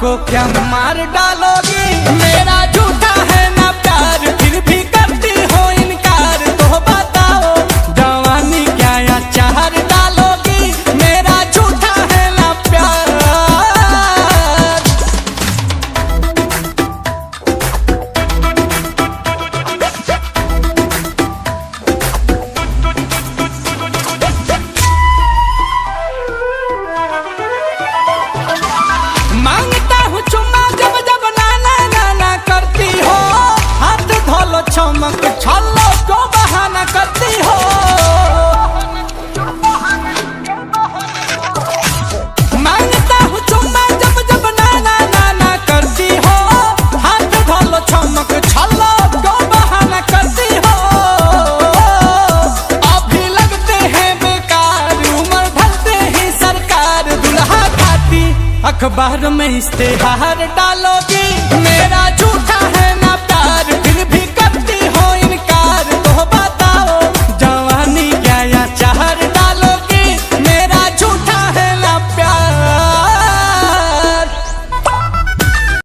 को क्या मार डालोगी? मेरा झूठा है ना प्यार, फिर भी करती हो इनकार। तो बताओ जवानी क्या अचार डालोगी? मेरा झूठा है ना प्यार। मांगता हूँ चुम्मा जब जब नाना नाना करती हो। हाथ धोलो चमक छलो क्यों बहाना करती हो? मांगता हूँ चुम्मा जब जब नाना नाना करती हो। हाथ धोलो चमक छलो क्यों बहाना करती हो? अभी लगते हैं बेकार, उम्र ढलते ही सरकार। दुल्हा खाती अखबार में इश्तेहार डाल